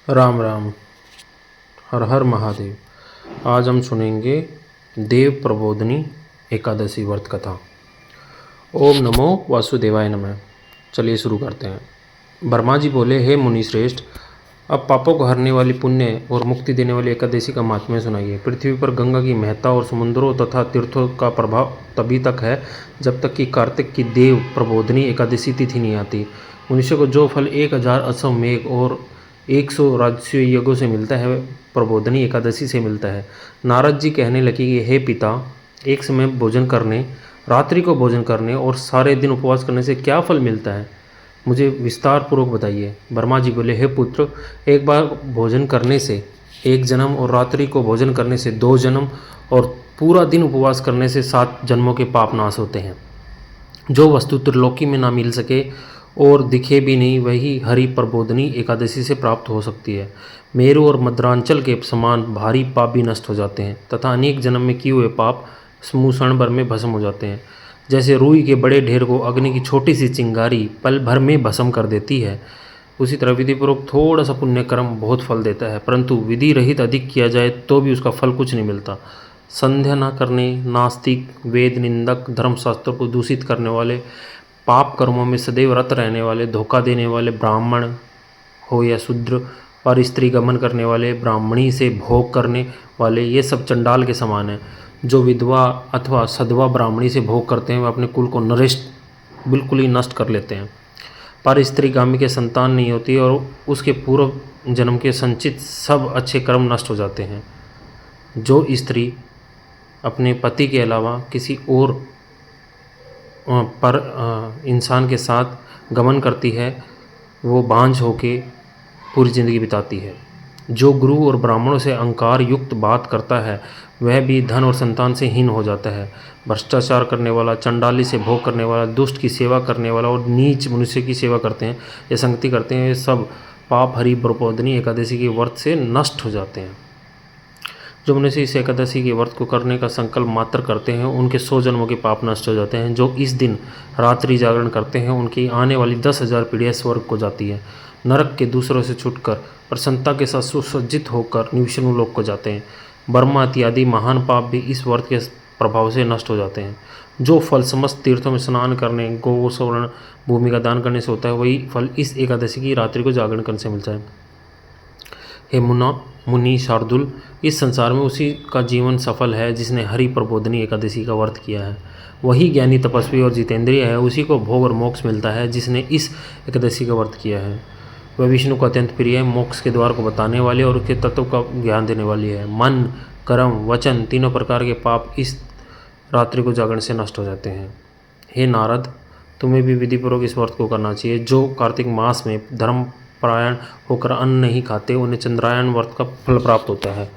राम राम। हर हर महादेव। आज हम सुनेंगे देव प्रबोधिनी एकादशी व्रत कथा। ओम नमो वासुदेवाय नमः। चलिए शुरू करते हैं। ब्रह्मा जी बोले, हे मुनि श्रेष्ठ, अब पापों को हरने वाली पुण्य और मुक्ति देने वाली एकादशी का महात्म्य सुनाइए। पृथ्वी पर गंगा की महत्ता और समुद्रों तथा तीर्थों का प्रभाव तभी तक है जब तक कि कार्तिक की देव प्रबोधिनी एकादशी तिथि नहीं आती। मनुष्य को जो फल 1000 अश्वमेघ और 100 राजसूय यज्ञों से मिलता है, प्रबोधिनी एकादशी से मिलता है। नारद जी कहने लगे कि हे पिता, एक समय भोजन करने, रात्रि को भोजन करने और सारे दिन उपवास करने से क्या फल मिलता है, मुझे विस्तार पूर्वक बताइए। ब्रह्मा जी बोले, हे पुत्र, एक बार भोजन करने से 1 जन्म और रात्रि को भोजन करने से 2 जन्म और पूरा दिन उपवास करने से 7 जन्मों के पाप नाश होते हैं। जो वस्तु त्रिलोकी में ना मिल सके और दिखे भी नहीं, वही हरि प्रबोधिनी एकादशी से प्राप्त हो सकती है। मेरु और मद्रांचल के समान भारी पाप भी नष्ट हो जाते हैं तथा अनेक जन्म में किए हुए पाप क्षण भर में भस्म हो जाते हैं। जैसे रुई के बड़े ढेर को अग्नि की छोटी सी चिंगारी पल भर में भस्म कर देती है, उसी तरह विधिपूर्वक थोड़ा सा पुण्य कर्म बहुत फल देता है, परंतु विधि रहित अधिक किया जाए तो भी उसका फल कुछ नहीं मिलता। संध्या न करने, नास्तिक, वेद निंदक, धर्मशास्त्रों को दूषित करने वाले, पाप कर्मों में सदैव रत रहने वाले, धोखा देने वाले, ब्राह्मण हो या शूद्र, पर स्त्री गमन करने वाले, ब्राह्मणी से भोग करने वाले, ये सब चंडाल के समान हैं। जो विधवा अथवा सधवा ब्राह्मणी से भोग करते हैं वे अपने कुल को नरेष्ट बिल्कुल ही नष्ट कर लेते हैं। पर स्त्रीगामी के संतान नहीं होती और उसके पूर्व जन्म के संचित सब अच्छे कर्म नष्ट हो जाते हैं। जो स्त्री अपने पति के अलावा किसी और पर इंसान के साथ गमन करती है, वो बांझ होके पूरी ज़िंदगी बिताती है। जो गुरु और ब्राह्मणों से अहंकार युक्त बात करता है, वह भी धन और संतान से हीन हो जाता है। भ्रष्टाचार करने वाला, चंडाली से भोग करने वाला, दुष्ट की सेवा करने वाला और नीच मनुष्य की सेवा करते हैं या संगति करते हैं, ये सब पाप हरि प्रबोधिनी एकादशी के व्रत से नष्ट हो जाते हैं। जो मनुष्य इस एकादशी के व्रत को करने का संकल्प मात्र करते हैं, उनके 100 जन्मों के पाप नष्ट हो जाते हैं। जो इस दिन रात्रि जागरण करते हैं, उनकी आने वाली 10,000 पीढ़ियाँ स्वर्ग को जाती है। नरक के दूसरों से छुटकर प्रसन्नता के साथ सुसज्जित होकर विष्णु लोक को जाते हैं। ब्रह्मा इत्यादि महान पाप भी इस व्रत के प्रभाव से नष्ट हो जाते हैं। जो फल समस्त तीर्थों में स्नान करने, गौ स्वर्ण भूमि का दान करने से होता है, वही फल इस एकादशी की रात्रि को जागरण करने से मिलता है। हे मुनि शार्दुल, इस संसार में उसी का जीवन सफल है जिसने हरि प्रबोधिनी एकादशी का व्रत किया है। वही ज्ञानी, तपस्वी और जितेंद्रिय है। उसी को भोग और मोक्ष मिलता है जिसने इस एकादशी का व्रत किया है। वह विष्णु को अत्यंत प्रिय है, मोक्ष के द्वार को बताने वाले और उसके तत्व का ज्ञान देने वाली है। मन, कर्म, वचन, तीनों प्रकार के पाप इस रात्रि को जागरण से नष्ट हो जाते हैं। हे नारद, तुम्हें भी विधिपूर्वक इस व्रत को करना चाहिए। जो कार्तिक मास में धर्म परायण होकर अन्न नहीं खाते, उन्हें चंद्रायन व्रत का फल प्राप्त होता है।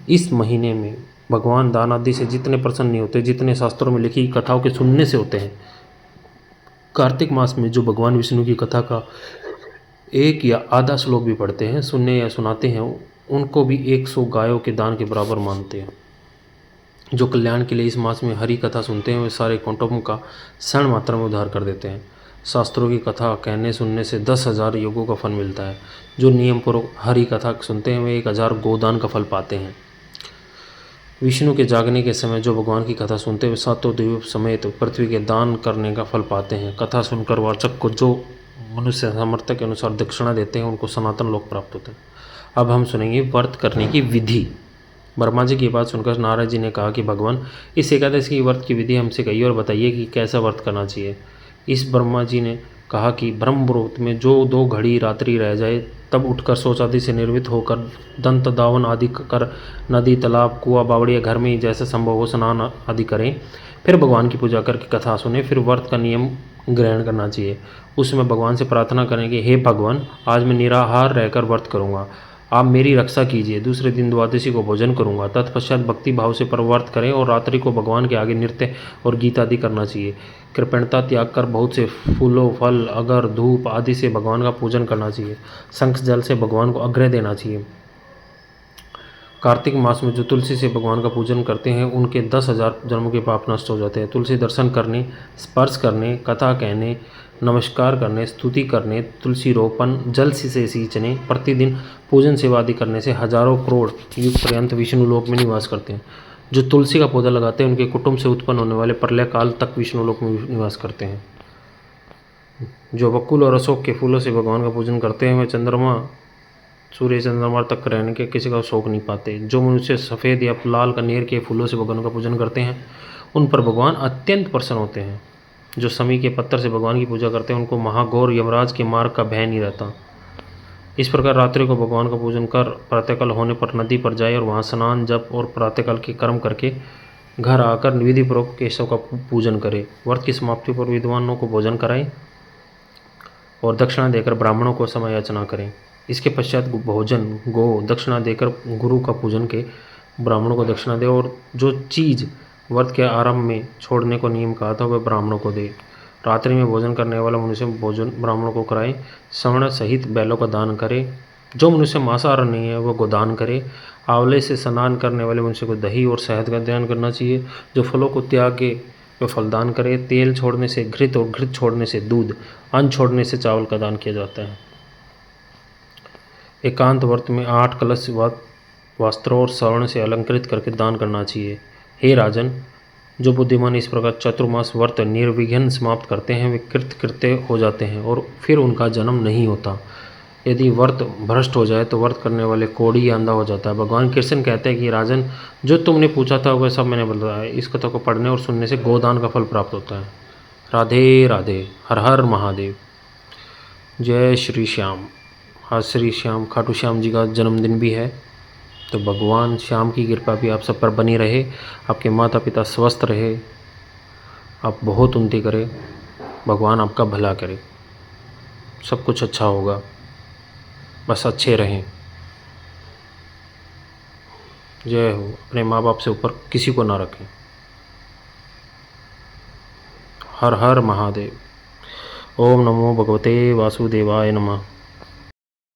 इस महीने में भगवान दान आदि से जितने प्रसन्न नहीं होते, जितने शास्त्रों में लिखी कथाओं के सुनने से होते हैं। कार्तिक मास में जो भगवान विष्णु की कथा का 1 या आधा श्लोक भी पढ़ते हैं, सुनने या सुनाते हैं, उनको भी 100 गायों के दान के बराबर मानते हैं। जो कल्याण के लिए इस मास में हरि कथा सुनते हैं, वे सारे कुटुंब का क्षण मात्रा में उद्धार कर देते हैं। शास्त्रों की कथा कहने सुनने से 10,000 योगों का फल मिलता है। जो नियम पूर्वक हरि कथा सुनते हैं, वे 1000 गोदान का फल पाते हैं। विष्णु के जागने के समय जो भगवान की कथा सुनते हैं, वे 7 द्वीप समेत पृथ्वी के दान करने का फल पाते हैं। कथा सुनकर वाचक को जो मनुष्य सामर्थ्य के अनुसार दक्षिणा देते हैं, उनको सनातन लोक प्राप्त होता है। अब हम सुनेंगे व्रत करने की विधि। ब्रह्मा जी की बात सुनकर नारद जी ने कहा कि भगवान, इस एकादशी की व्रत की विधि हमसे कहिए और बताइए कि कैसा व्रत करना चाहिए। इस ब्रह्मा जी ने कहा कि ब्रह्म मुहूर्त में जो 2 घड़ी रात्रि रह जाए, तब उठकर शौच आदि से निर्वित होकर दंत दावन आदि कर नदी, तालाब, कुआं, बावड़िया घर में जैसे संभव हो स्नान आदि करें। फिर भगवान की पूजा करके कथा सुने। फिर व्रत का नियम ग्रहण करना चाहिए। उसमें भगवान से प्रार्थना करें कि हे भगवान, आज मैं निराहार रहकर व्रत करूँगा, आप मेरी रक्षा कीजिए। दूसरे दिन द्वादशी को भोजन करूंगा। तत्पश्चात भक्ति भाव से परव्रत करें और रात्रि को भगवान के आगे नृत्य और गीत आदि करना चाहिए। कृपणता त्याग कर बहुत से फूलों, फल, अगर, धूप आदि से भगवान का पूजन करना चाहिए। शंख जल से भगवान को अर्घ्य देना चाहिए। कार्तिक मास में जो तुलसी से भगवान का पूजन करते हैं, उनके 10,000 जन्मों के पाप नष्ट हो जाते हैं। तुलसी दर्शन करने, स्पर्श करने, कथा कहने, नमस्कार करने, स्तुति करने, तुलसी रोपण, जल से सींचने, प्रतिदिन पूजन सेवा आदि करने से हजारों करोड़ युग पर्यंत विष्णु लोक में निवास करते हैं। जो तुलसी का पौधा लगाते हैं उनके कुटुंब से उत्पन्न होने वाले प्रलय काल तक विष्णु लोक में निवास करते हैं। जो बकुल और अशोक के फूलों से भगवान का पूजन करते हैं वे चंद्रमा, सूर्य चंद्रमा तक रहने के किसी का शोक नहीं पाते। जो मनुष्य सफ़ेद या लाल कनेर के फूलों से भगवान का पूजन करते हैं उन पर भगवान अत्यंत प्रसन्न होते हैं। जो समी के पत्थर से भगवान की पूजा करते हैं उनको महाघोर यमराज के मार्ग का भय नहीं रहता। इस प्रकार रात्रि को भगवान का पूजन कर प्रातःकाल होने पर नदी पर जाए और वहाँ स्नान जप और प्रातःकाल के कर्म करके घर आकर विधिपूर्वक केशव का पूजन करे। व्रत की समाप्ति पर विद्वानों को भोजन कराएं और दक्षिणा देकर ब्राह्मणों को समय याचना करें। इसके पश्चात भोजन गो दक्षिणा देकर गुरु का पूजन के ब्राह्मणों को दक्षिणा दे और जो चीज़ व्रत के आरंभ में छोड़ने को नियम कहा था वह ब्राह्मणों को दे। रात्रि में भोजन करने वाला मनुष्य भोजन ब्राह्मणों को कराए। श्रवण सहित बैलों का दान करे। जो मनुष्य मांसाहार नहीं है वह गोदान करे। आंवले से स्नान करने वाले मनुष्य को दही और शहद का दान करना चाहिए। जो फलों को त्यागे वह फलदान करे। तेल छोड़ने से घृत और घृत छोड़ने से दूध, अन्न छोड़ने से चावल का दान किया जाता है। एकांत व्रत में 8 कलश वस्त्रों और स्वर्ण से अलंकृत करके दान करना चाहिए। हे राजन, जो बुद्धिमान इस प्रकार चतुर्मास व्रत निर्विघ्न समाप्त करते हैं वे कृतकृत्य हो जाते हैं और फिर उनका जन्म नहीं होता। यदि व्रत भ्रष्ट हो जाए तो व्रत करने वाले कोढ़ी या अंधा हो जाता है। भगवान कृष्ण कहते हैं कि राजन, जो तुमने पूछा था वह सब मैंने बताया। इस कथा को पढ़ने और सुनने से गोदान का फल प्राप्त होता है। राधे राधे, हर हर महादेव, जय श्री श्याम। आज श्री श्याम खाटू श्याम जी का जन्मदिन भी है, तो भगवान श्याम की कृपा भी आप सब पर बनी रहे। आपके माता पिता स्वस्थ रहे, आप बहुत उन्नति करें, भगवान आपका भला करे, सब कुछ अच्छा होगा, बस अच्छे रहें। जय हो। अपने माँ बाप से ऊपर किसी को ना रखें। हर हर महादेव। ओम नमो भगवते वासुदेवाय नमः।